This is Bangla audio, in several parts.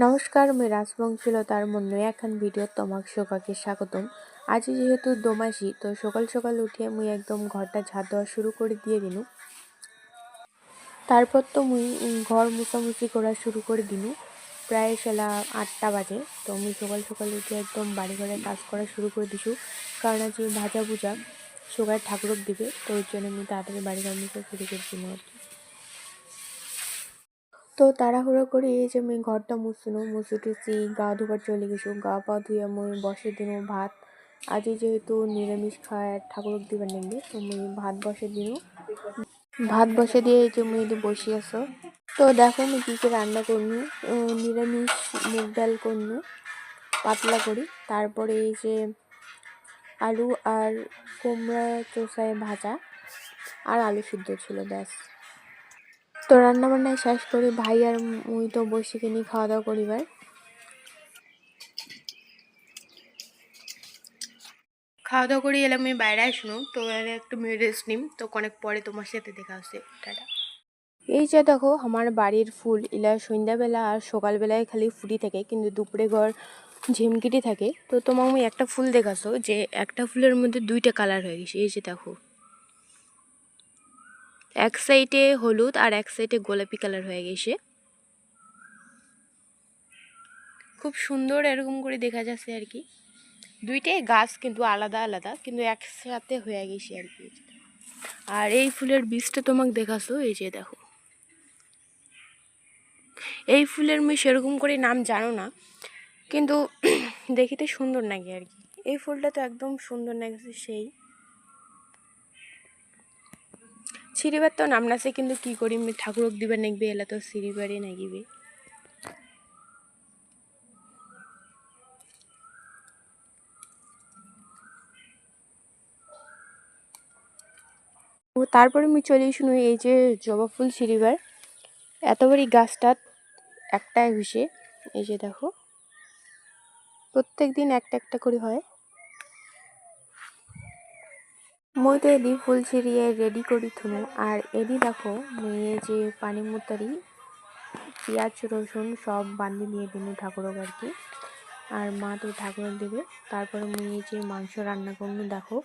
নমস্কার, মই রাজবংশীলতার মন্য এখন ভিডিও তোমাক সবাইকে স্বাগতম। আজ যেহেতু দোমাসি, তো সকাল সকাল উঠে মুই একদম ঘরটা ঝাড় দেওয়া শুরু করে দিয়ে দিনু। তারপর তো মুই ঘর মুছামুছি করা শুরু করে দিনু। প্রায় সেলা 8টা বাজে। তো মুই সকাল সকাল উঠে একদম বাড়ি ঘরে কাজ করা শুরু করে দিছু, কারণ আজ ভাজা ভুজা সবাই ঠাকুরক দিবে, তো ওই জন্য আমি তাড়াতাড়ি বাড়ি ঘর মুছা শুরু করে দিনু আর কি। তো তাড়াহুড়ো করে এই যে আমি ঘরটা মুছুটেছি, গা ধোবার চলে গেছো, গা পা ধুয়ে মুই বসে দিনু ভাত। আজ যেহেতু নিরামিষ খায় ঠাকুর দিবার নেবে, তো মুই ভাত বসে দিনু। ভাত বসে দিয়ে এই যে মুই বসে আছো। তো দেখো আমি কী কী রান্না করনু। নিরামিষ মুগ ডাল করনু পাতলা করি, তারপরে এই যে আলু আর কুমড়া চোষায় ভাজা আর আলু সিদ্ধ ছিল, ব্যাস। তো রান্না বান্নায় শেষ করি, ভাই আর মুই তো বসে কিনি খাওয়া দাওয়া করিবার। খাওয়া দাওয়া করে এলাম আমি বাইরে আসনু, তো একটু রেস্ট নিম, তো অনেক পরে তোমার সাথে দেখা হচ্ছে, টাটা। এই যে দেখো আমার বাড়ির ফুল এলা সন্ধ্যাবেলা আর সকালবেলায় খালি ফুটি থাকে, কিন্তু দুপুরে ঘর ঝিমকিটি থাকে। তো তোমাকে আমি একটা ফুল দেখাছো যে একটা ফুলের মধ্যে 2টা কালার হয়ে গেছে। এই যে দেখো, এক সাইডে হলুদ আর এক সাইডে গোলাপি কালার হয়ে গেছে, খুব সুন্দর এরকম করে দেখা যাচ্ছে আর কি। দুইটাই গাছ কিন্তু আলাদা আলাদা, কিন্তু একসাথে হয়ে গেছে আর কি। আর এই ফুলের বীজটা তোমাকে দেখাছো, এই যে দেখো। এই ফুলের আমি সেরকম করে নাম জানো না, কিন্তু দেখিতে সুন্দর লাগে আর কি। এই ফুলটা তো একদম সুন্দর লাগছে সেই। সিঁড়িবার তো নাম নাছে, কিন্তু কি করি ঠাকুরক দিবার নাগবে, এলা তো সিঁড়িবারে নাগিবে। ও তারপরে আমি চলে শুনু এই যে জবা ফুল সিঁড়িবার। এত বড় গাছটা একটাই হইছে, এই যে দেখো প্রত্যেক দিন একটা একটা করে হয়। মই তো এদি ফুল ছিঁড়িয়ে রেডি করি থুনু, আর এদি দেখো মুই এই যে পানি মুতারি পেঁয়াজ রসুন সব বান্ধি নিয়ে দিনু ঠাকুরক আর কি। আর মা তো ঠাকুরক দেবে। তারপরে মুই এই যে মাংস রান্না করনু, দেখো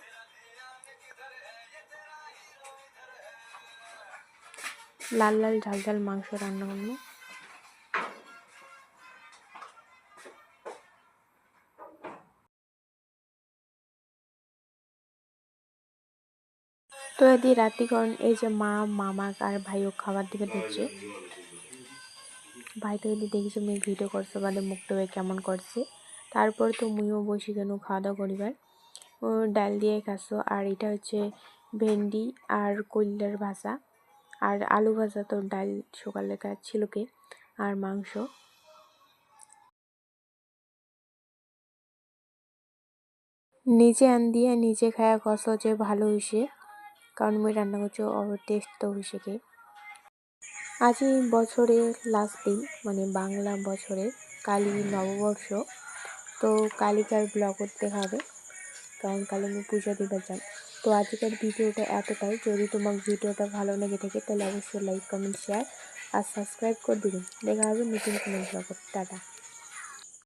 লাল লাল ঝাল ঝাল মাংস রান্না করনু। তো এদি রাত্রিকরণ এই যে মা মামাক আর ভাইও খাবার দিবে দিচ্ছে। ভাই তো এদি দেখেছি মুই ভিডিও করছে বাদে মুখটা কেমন করছে। তারপর তো মুইও বসে কেন খাওয়া দাওয়া করিবার। ডাল দিয়ে খাসো, আর এটা হচ্ছে ভেন্ডি আর কইলার ভাজা, আর আলু ভাজা, তো ডাল সকালে ছিল কে, আর মাংস। নিজে আন দিয়ে নিজে খায়া কষ যে ভালো হয়েছে, কারণ মুই রান্না করছি ওর টেস্ট তো হয়েছে কে। আজ এই বছরের লাস্ট দিন, মানে বাংলা বছরের কালী নববর্ষ। তো কালিকার ব্লগ করতে হবে, কারণ কালী আমি পূজা দিবার যান। তো আজকের ভিডিওটা এতটাই। যদি তোমার ভিডিওটা ভালো লেগে থাকে তাহলে অবশ্যই লাইক কমেন্ট শেয়ার আর সাবস্ক্রাইব করে দিবেন। দেখা হবে নতুন কোনো ব্লগে। টাটা।